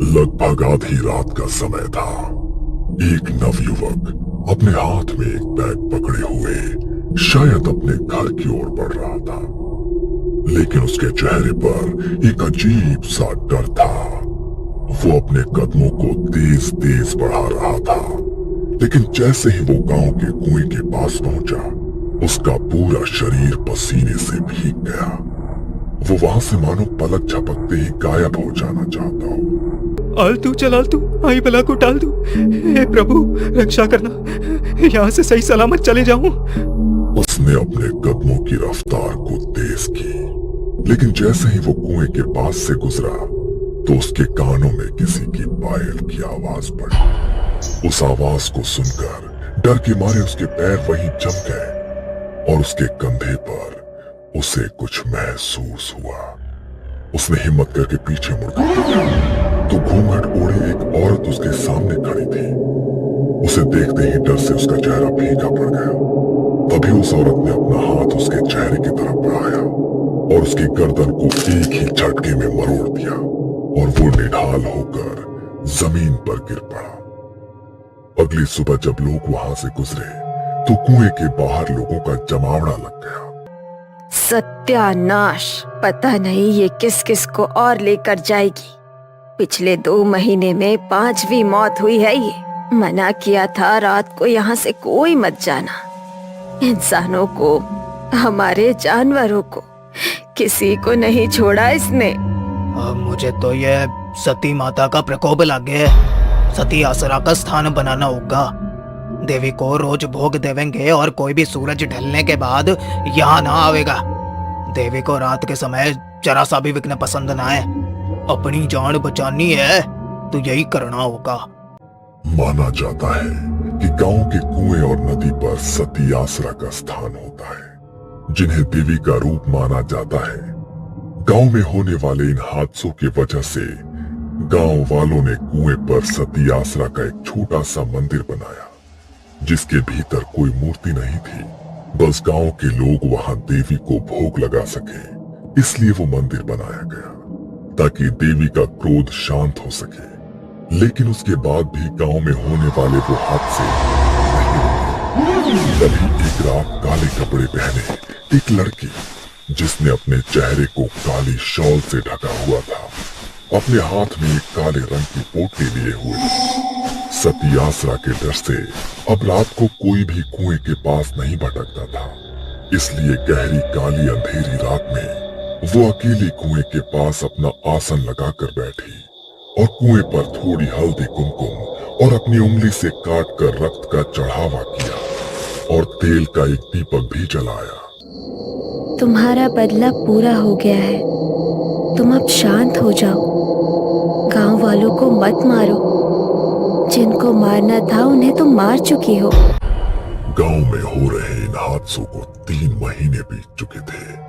लगभग आधी रात का समय था। एक नवयुवक अपने हाथ में एक बैग पकड़े हुए शायद अपने घर की ओर बढ़ रहा था, लेकिन उसके चेहरे पर एक अजीब सा डर था। वो अपने कदमों को तेज तेज बढ़ा रहा था, लेकिन जैसे ही वो गांव के कुएं के पास पहुंचा, उसका पूरा शरीर पसीने से भीग गया। वो वहां से मानो पलक झपकते ही गायब हो जाना चाहता हो। आलतू चल आलतू, आई बला को टाल दू। हे प्रभु रक्षा करना, यहाँ से सही सलामत चले जाऊं। उसने अपने कदमों की रफ्तार को तेज की, लेकिन जैसे ही वो कुएं के पास से गुजरा तो उसके कानों में किसी की पायल की आवाज पड़ी। उस आवाज को सुनकर डर के मारे उसके पैर वहीं जम गए और उसके कंधे पर उसे कुछ महसूस हुआ। उसने हिम्मत करके पीछे मुड़कर देखा तो घूंघट ओढ़े एक औरत उसके सामने खड़ी थी। उसे देखते ही डर से उसका चेहरा फीका पड़ गया। तभी उस औरत ने अपना हाथ उसके चेहरे की तरफ बढ़ाया और उसकी गर्दन को एक ही झटके में मरोड़ दिया और वो निढाल होकर जमीन पर गिर पड़ा। अगली सुबह जब लोग वहां से गुजरे तो कुएं के बाहर लोगों का जमावड़ा लग गया। सत्यानाश, पता नहीं ये किस किस को और लेकर जाएगी। पिछले 2 महीने में 5वीं मौत हुई है ये। मना किया था रात को यहाँ से कोई मत जाना। इंसानों को, हमारे जानवरों को, किसी को नहीं छोड़ा इसने। अब मुझे तो ये सती माता का प्रकोप लग गया है। सती आसरा का स्थान बनाना होगा। देवी को रोज भोग देवेंगे और कोई भी सूरज ढलने के बाद यहाँ ना आवेगा। देवी को रात के समय जरा सा भी विघ्न पसंद ना है। अपनी जान बचानी है तो यही करना होगा। माना जाता है कि गांव के कुएं और नदी पर सती आसरा का स्थान होता है, जिन्हें देवी का रूप माना जाता है। गांव में होने वाले इन हादसों की वजह से गांव वालों ने कुएं पर सती आसरा का एक छोटा सा मंदिर बनाया, जिसके भीतर कोई मूर्ति नहीं थी। बस गांव के लोग वहां देवी को भोग लगा सके, इसलिए वो मंदिर बनाया गया ताकि देवी का क्रोध शांत हो सके। लेकिन उसके बाद भी गांव में होने वाले वो हादसे नहीं रुके। तभी एक रात काले कपड़े पहने एक लड़की, जिसने अपने चेहरे को काली शॉल से ढका हुआ था, अपने हाथ में एक काले रंग की पोटली लिए हुए, सती आसरा के डर से अब रात को कोई भी कुएं के पास नहीं भटकता था। इसलिए गहरी काली अंधेरी रात में वो अकेली कुएं के पास अपना आसन लगाकर बैठी और कुएं पर थोड़ी हल्दी कुमकुम और अपनी उंगली से काट कर रक्त का चढ़ावा किया और तेल का एक दीपक भी जलाया। तुम्हारा बदला पूरा हो गया है, तुम अब शांत हो जाओ। गांव वालों को मत मारो, जिनको मारना था उन्हें तुम मार चुकी हो। गांव में हो रहे इन हादसों को 3 महीने बीत चुके थे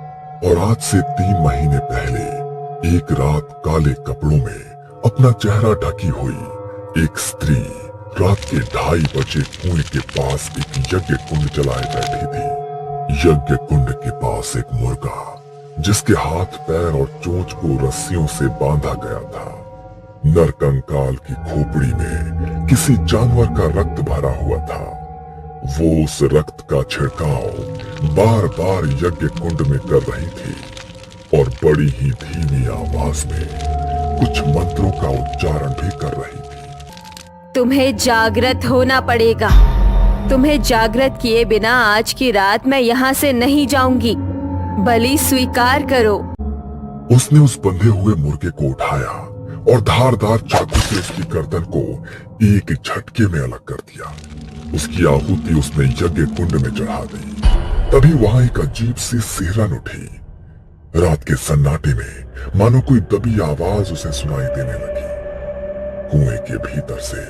और आज से 3 महीने पहले एक रात काले कपड़ों में अपना चेहरा ढकी हुई एक स्त्री रात के 2:30 बजे कुएं के पास एक यज्ञ कुंड जलाए बैठी थी। यज्ञ कुंड के पास एक मुर्गा, जिसके हाथ पैर और चोंच को रस्सियों से बांधा गया था। नरकंकाल की खोपड़ी में किसी जानवर का रक्त भरा हुआ था। वो उस रक्त का छिड़काव बार बार यज्ञ कुंड में कर रही थी और बड़ी ही धीमी आवाज में कुछ मंत्रों का उच्चारण भी कर रही थी। तुम्हें जागृत होना पड़ेगा। तुम्हें जागृत किए बिना आज की रात मैं यहाँ से नहीं जाऊंगी। बलि स्वीकार करो। उसने उस बंधे हुए मुर्गे को उठाया और धारदार चाकू से उसकी गर्दन को एक झटके में अलग कर दिया। उसकी आहुति उसने यज्ञ कुंड में चढ़ा दी। तभी वहां एक अजीब सी सिहरन उठी। रात के सन्नाटे में मानो कोई दबी आवाज उसे सुनाई देने लगी। कुएं के भीतर से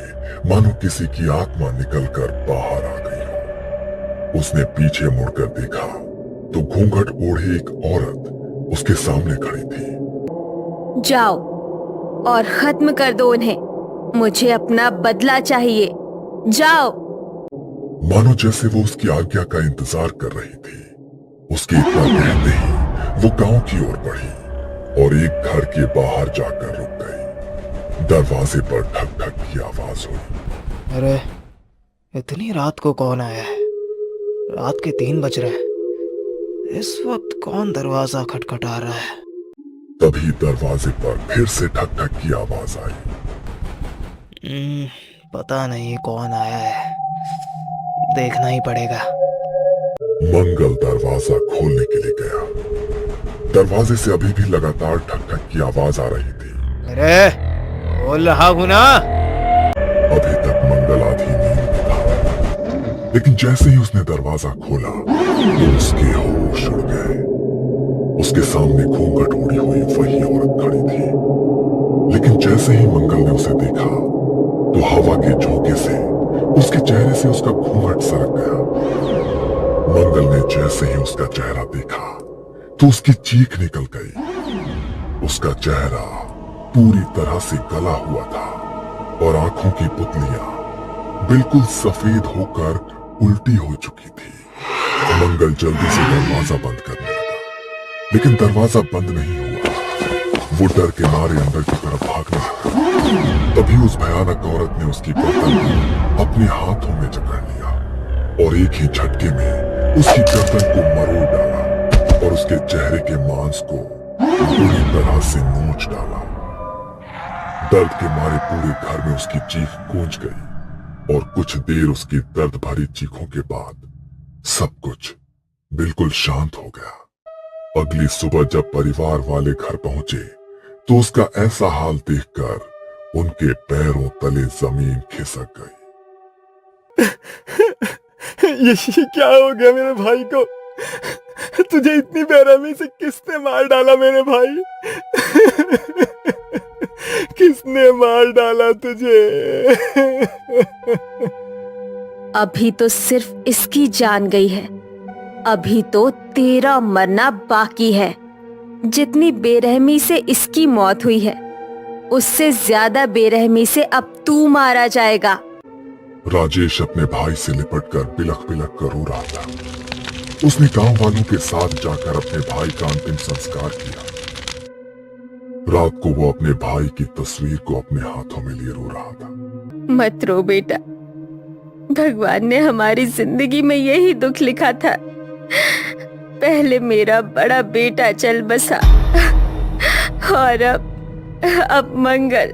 मानो किसी की आत्मा निकलकर बाहर आ गई हो। उसने पीछे मुड़कर देखा तो घूंघट ओढ़े एक औरत उसके सामने खड़ी थी। जाओ और खत्म कर दो उन्हें। मुझे अपना बदला चाहिए। जाओ। मानो जैसे वो उसकी आज्ञा का इंतजार कर रही थी। उसके इतना कहते ही वो गांव की ओर बढ़ी और एक घर के बाहर जाकर रुक गई। दरवाजे पर ठक ठक की आवाज हुई। अरे इतनी रात को कौन आया है? रात के 3 बज रहे हैं। इस वक्त कौन दरवाजा खटखटा रहा है? तभी दरवाजे पर फिर से ठक ठक की आवाज आई। पता नहीं कौन आया है, देखना ही पड़ेगा। मंगल दरवाजा खोलने के लिए गया। दरवाजे से अभी भी लगातार ठक ठक की आवाज आ रही थी। अरे बोल रहा हूं ना। अभी तक मंगल आधी नींद में था, लेकिन जैसे ही उसने दरवाजा खोला तो उसके होश उड़ गए। उसके सामने घूंघट ओढ़ी हुई वही औरत खड़ी थी, लेकिन जैसे ही मंगल ने उसे देखा तो हवा के झोंके से उसके चेहरे से उसका घूंघट सरक गया। मंगल ने जैसे ही उसका चेहरा देखा तो उसकी चीख निकल गई। उसका चेहरा पूरी तरह से गला हुआ था और आंखों की पुतलियां बिल्कुल सफेद होकर उल्टी हो चुकी थी। मंगल जल्दी से दरवाजा बंद करने लगा, लेकिन दरवाजा बंद नहीं हुआ। वो डर के मारे अंदर की तरफ भागने लगा। तभी उस भयानक औरत ने उसकी गर्दन को अपने हाथों में जकड़ लिया और एक ही झटके में उसकी गर्दन को मरोड़ डाला और उसके चेहरे के मांस को पूरी तरह से नोच डाला। दर्द के मारे पूरे घर में उसकी चीख गूंज गई और कुछ देर उसकी दर्द भरी चीखों के बाद सब कुछ बिल्कुल शांत हो गया। अगली सुबह जब परिवार वाले घर पहुंचे तो उसका ऐसा हाल देखकर उनके पैरों तले जमीन खिसक गई। ये क्या हो गया मेरे भाई को? तुझे इतनी बेरहमी से किसने मार डाला मेरे भाई? किसने मार डाला तुझे? अभी तो सिर्फ इसकी जान गई है, अभी तो तेरा मरना बाकी है। जितनी बेरहमी से इसकी मौत हुई है, उससे ज्यादा बेरहमी से अब तू मारा जाएगा। राजेश अपने भाई से लिपटकर बिलख बिलख कर रो रहा था। उसने गांव वालों के साथ जाकर अपने भाई का अंतिम संस्कार किया। रात को वो अपने भाई की तस्वीर को अपने हाथों में लिए रो रहा था। मत रो बेटा, भगवान ने हमारी जिंदगी में यही दुख लिखा था। पहले मेरा बड़ा बेटा चल बसा और अब मंगल।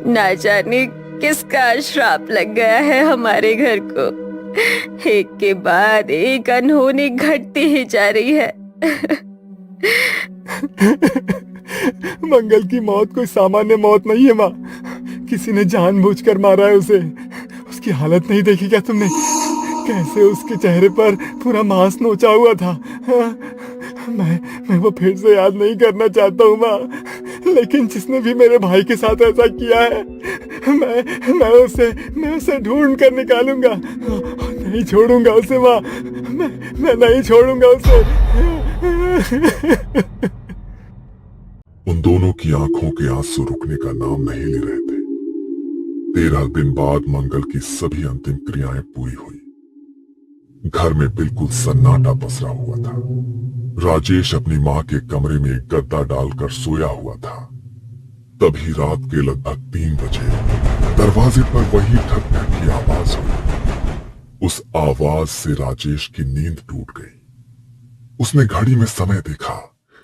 ना जाने किसका श्राप लग गया है हमारे घर को। एक के बाद एक अनहोनी घटती ही जा रही है। मंगल की मौत कोई सामान्य मौत नहीं है माँ। किसी ने जानबूझकर मारा है उसे। उसकी हालत नहीं देखी क्या तुमने? कैसे उसके चेहरे पर पूरा मांस नोचा हुआ था। मैं वो फिर से याद नहीं करना चाहता हूँ माँ, लेकिन जिसने भी मेरे भाई के साथ ऐसा किया है, मैं उसे ढूंढ कर निकालूंगा। नहीं छोड़ूंगा उसे माँ, मैं नहीं छोड़ूंगा उसे। उन दोनों की आंखों के आंसू रुकने का नाम नहीं ले रहे थे। 13 दिन बाद मंगल की सभी अंतिम क्रियाएं पूरी हुई। घर में बिल्कुल सन्नाटा पसरा हुआ था। राजेश अपनी मां के कमरे में एक गद्दा डालकर सोया हुआ था। तभी रात के लगभग 3 बजे दरवाजे पर वही ठक ठक की आवाज हुई। उस आवाज से राजेश की नींद टूट गई। उसने घड़ी में समय देखा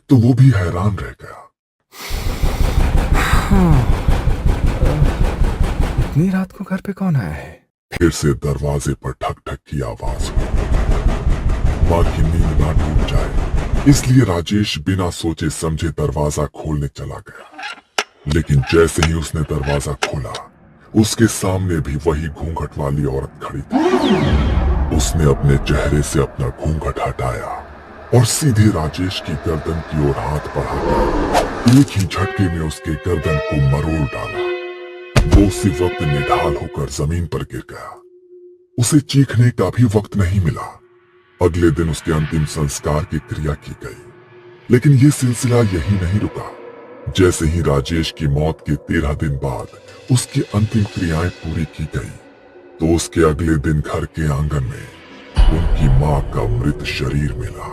तो वो भी हैरान रह गया। इतनी रात को घर पे कौन आया है? फिर से दरवाजे पर ठक ठक की आवाज हुई। मां की नींद ना टूट जाए इसलिए राजेश बिना सोचे समझे दरवाजा खोलने चला गया। लेकिन जैसे ही उसने दरवाजा खोला, उसके सामने भी वही घूंघट वाली औरत खड़ी थी। उसने अपने चेहरे से अपना घूंघट हटाया और सीधे राजेश की गर्दन की ओर हाथ बढ़ाकर एक ही झटके में उसके गर्दन को मरोड़ डाला। वो उसी वक्त निढाल होकर जमीन पर गिर गया। उसे चीखने का भी वक्त नहीं मिला। अगले दिन उसके अंतिम संस्कार की क्रिया की गई, लेकिन ये सिलसिला यही नहीं रुका। जैसे ही राजेश की मौत के 13 दिन बाद उसकी अंतिम क्रियाएं पूरी की गई, तो उसके अगले दिन घर के आंगन में उनकी मां का मृत शरीर मिला,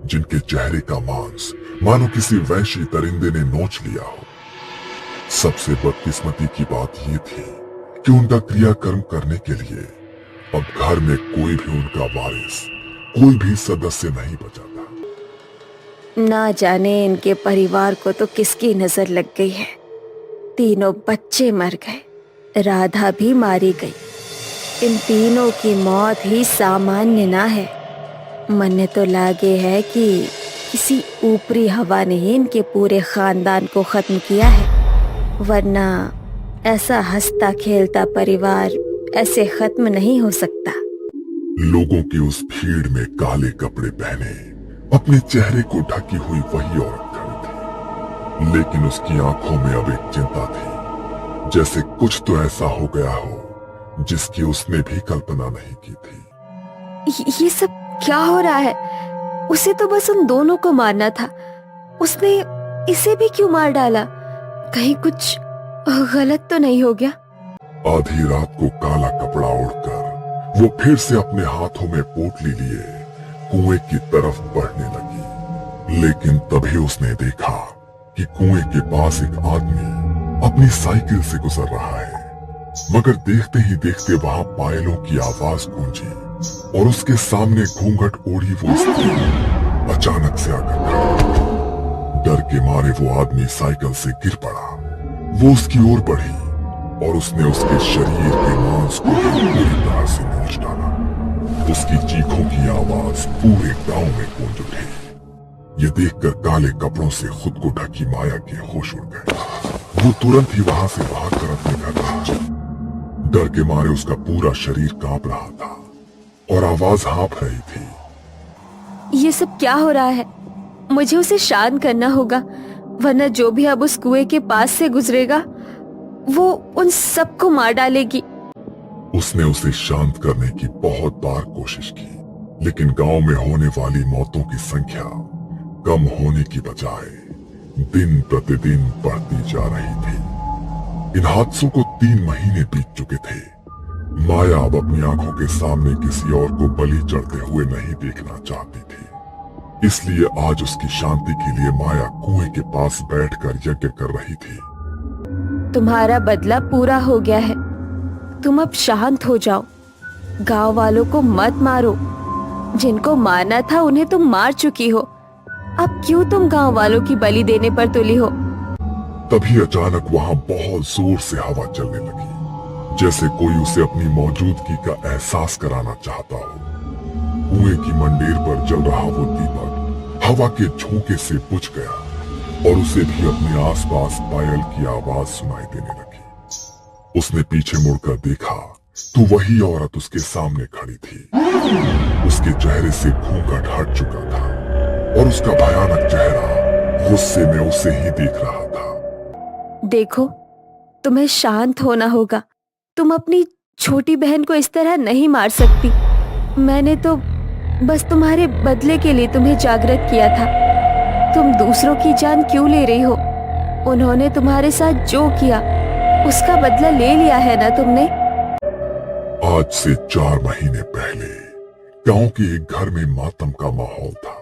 जिनके चेहरे का मांस मानो किसी वैश्य दरिंदे ने नोच लिया हो। सबसे बदकिस्मती की बात यह थी कि उनका क्रियाकर्म करने के लिए अब घर में कोई भी उनका वारिस, कोई भी सदस्य नहीं बचा था। ना जाने इनके परिवार को तो किसकी नजर लग गई है। तीनों बच्चे मर गए, राधा भी मारी गई। इन तीनों की मौत ही सामान्य ना है। मन तो लागे है कि किसी ऊपरी हवा ने ही इनके पूरे खानदान को खत्म किया है, वरना ऐसा हंसता खेलता परिवार ऐसे खत्म नहीं हो सकता। लोगों की उस भीड़ में काले कपड़े पहने अपने चेहरे को ढकी हुई वही औरत खड़ी थी, लेकिन उसकी आंखों में अब एक चिंता थी, जैसे कुछ तो ऐसा हो गया हो जिसकी उसने भी कल्पना नहीं की थी। ये सब क्या हो रहा है? उसे तो बस उन दोनों को मारना था, उसने इसे भी क्यों मार डाला? कहीं कुछ गलत तो नहीं हो गया? आधी रात को काला कपड़ा ओढ़कर वो फिर से अपने हाथों में पोटली लिए कुएं की तरफ बढ़ने लगी, लेकिन तभी उसने देखा कि कुएं के पास एक आदमी अपनी साइकिल से गुजर रहा है। मगर देखते ही देखते वहां पायलों की आवाज गूंजी और उसके सामने घूंघट ओढ़ी वो स्त्री अचानक से आकर खड़ी। डर के मारे वो आदमी साइकिल से गिर पड़ा। वो उसकी ओर बढ़ी और उसने उसके शरीर के मांस को पूरी तरह से नोच डाला। उसकी चीखों की आवाज पूरे गांव में गूंज उठी। ये देखकर काले कपड़ों से खुद को ढकी माया के होश उड़ गए। वो तुरंत ही वहां से भागकर अपने घर पहुंची। डर के मारे उसका पूरा शरीर कांप रहा था और आवाज हाँफ रही थी। ये सब क्या हो रहा है? मुझे उसे शांत करना होगा, वरना जो भी अब उस कुएं के पास से गुजरेगा वो उन सबको मार डालेगी। उसने उसे शांत करने की बहुत बार कोशिश की, लेकिन गांव में होने वाली मौतों की संख्या कम होने की बजाय दिन प्रतिदिन बढ़ती जा रही थी। इन हादसों को 3 महीने बीत चुके थे। माया अब अपनी आंखों के सामने किसी और को बलि चढ़ते हुए नहीं देखना चाहती थी, इसलिए आज उसकी शांति के लिए माया कुएं के पास बैठकर यज्ञ कर रही थी। तुम्हारा बदला पूरा हो गया है, तुम अब शांत हो जाओ। गांव वालों को मत मारो, जिनको मारना था उन्हें तुम मार चुकी हो। अब क्यों तुम गांव वालों की बलि देने पर तुली हो? तभी अचानक वहां बहुत जोर से हवा चलने लगी, जैसे कोई उसे अपनी मौजूदगी का एहसास कराना चाहता हो। कुएं की मंडेर पर जल रहा वो दीपक हवा के झोंके से बुझ गया और उसे भी अपने आसपास पायल की आवाज सुनाई देने लगी। उसने पीछे मुड़कर देखा तो वही औरत उसके सामने खड़ी थी। उसके चेहरे से घूंघट हट चुका था और उसका भयानक चेहरा गुस्से में उसे ही देख रहा था। देखो, तुम्हें शांत होना होगा। तुम अपनी छोटी बहन को इस तरह नहीं मार सकती। मैंने तो बस तुम्हारे बदले के लिए तुम्हें जागृत किया था। तुम दूसरों की जान क्यों ले रही हो? उन्होंने तुम्हारे साथ जो किया उसका बदला ले लिया है ना तुमने? आज से 4 महीने पहले गांव के एक घर में मातम का माहौल था।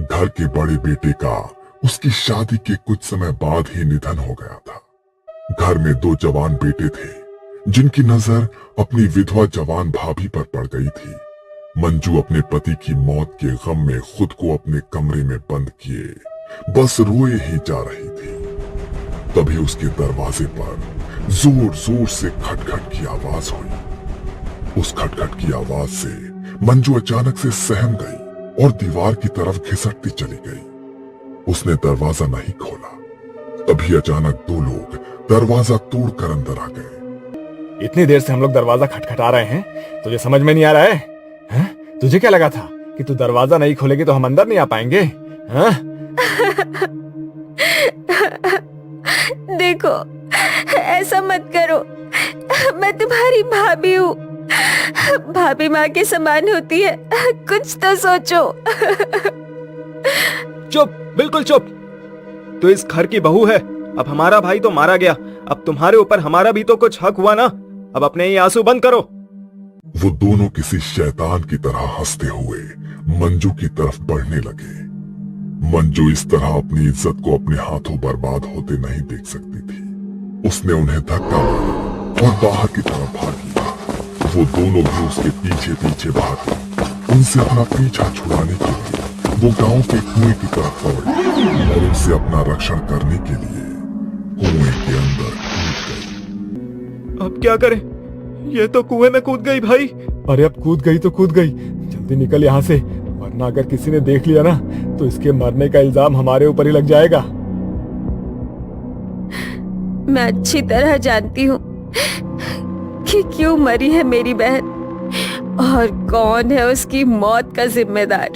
घर के बड़े बेटे का उसकी शादी के कुछ समय बाद ही निधन हो गया था। घर में 2 जवान बेटे थे, जिनकी नजर अपनी विधवा जवान भाभी पर पड़ गई थी। मंजू अपने पति की मौत के गम में खुद को अपने कमरे में बंद किए बस रोए ही जा रही थी। तभी उसके दरवाजे पर जोर जोर से खटखट की आवाज हुई। उस खटखट की आवाज से मंजू अचानक से सहम गई और दीवार की तरफ घिसटती चली गई। उसने दरवाजा नहीं खोला। तभी अचानक 2 लोग दरवाजा तोड़कर अंदर आ गए। इतनी देर से हम लोग दरवाजा खटखटा रहे हैं, तुझे समझ में नहीं आ रहा है? हैं? तुझे क्या लगा था कि तू दरवाजा नहीं खोलेगी तो हम अंदर नहीं आ पाएंगे? हैं? देखो, ऐसा मत करो। मैं तुम्हारी भाभी हूँ। भाभी माँ के समान होती है। कुछ तो सोचो। चुप, बिल्कुल चुप। तो इस घर की बहू है। अब हमारा भाई तो मारा गया, अब तुम्हारे ऊपर हमारा भी तो कुछ हक हुआ ना। अब अपने ये आंसू बंद करो। वो दोनों किसी शैतान की तरह हंसते हुए मंजू की तरफ बढ़ने लगे। मंजू इस तरह अपनी इज्जत को अपने हाथों बर्बाद होते नहीं देख सकती थी। उसने उन्हें धक्का मारा और बाहर की तरफ भागी। वो दोनों भी उसके पीछे पीछे भागे। उनसे अपना पीछा छुड़ाने के लिए वो गांव के कुएं की तरफ दौड़ी और उनसे अपना रक्षण करने के लिए कुएं के अंदर कूद गई। अब क्या करें? ये तो कुएं में कूद गई भाई। अरे अब कूद गई तो कूद गई, जल्दी निकल यहाँ से, वरना अगर किसी ने देख लिया ना तो इसके मरने का इल्जाम हमारे ऊपर ही लग जाएगा। मैं अच्छी तरह जानती हूँ कि क्यों मरी है मेरी बहन और कौन है उसकी मौत का जिम्मेदार।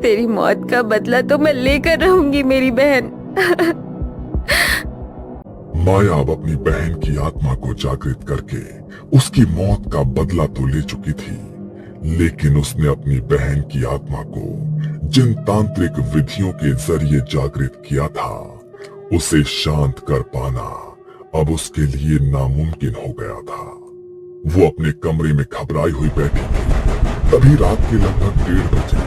तेरी मौत का बदला तो मैं लेकर रहूंगी मेरी बहन। माया अब अपनी बहन की आत्मा को जागृत करके उसकी मौत का बदला तो ले चुकी थी, लेकिन उसने अपनी बहन की आत्मा को जिन तांत्रिक विधियों के जरिए जागृत किया था उसे शांत कर पाना अब उसके लिए नामुमकिन हो गया था। वो अपने कमरे में घबराई हुई बैठी थी। तभी रात के लगभग 1:30 बजे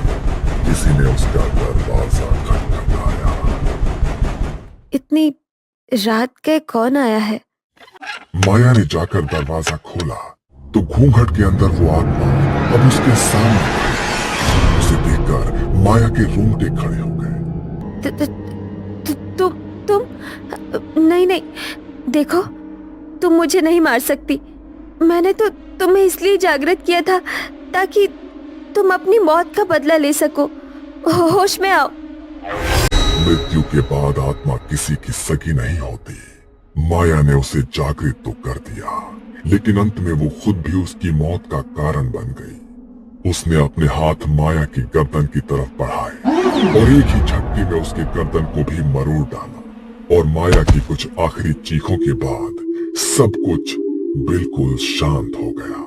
किसी ने उसका दरवाजा खटखटाया। इतनी रात के कौन आया है? माया ने जाकर दरवाजा खोला तो घूंघट के अंदर वो आत्मा अब उसके सामने खड़ी। उसे देखकर माया के रोंगटे खड़े हो गए। तुम नहीं नहीं, देखो तुम मुझे नहीं मार सकती। मैंने तो तुम्हें इसलिए जागृत किया था ताकि तुम अपनी मौत का बदला ले सको। होश में आओ। मृत्यु के बाद आत्मा किसी की सगी नहीं होती। माया ने उसे जागृत तो कर दिया, लेकिन अंत में वो खुद भी उसकी मौत का कारण बन गई। उसने अपने हाथ माया की गर्दन की तरफ बढ़ाए और एक ही झटके में उसके गर्दन को भी मरोड़ डाला और माया की कुछ आखिरी चीखों के बाद सब कुछ बिल्कुल शांत हो गया।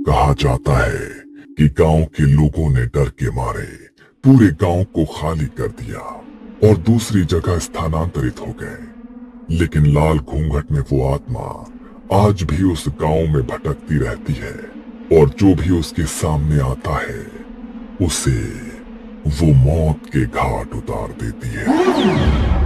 कहा जाता है कि गांव के लोगों ने डर के मारे पूरे गांव को खाली कर दिया और दूसरी जगह स्थानांतरित हो गए, लेकिन लाल घूंघट में वो आत्मा आज भी उस गांव में भटकती रहती है और जो भी उसके सामने आता है उसे वो मौत के घाट उतार देती है।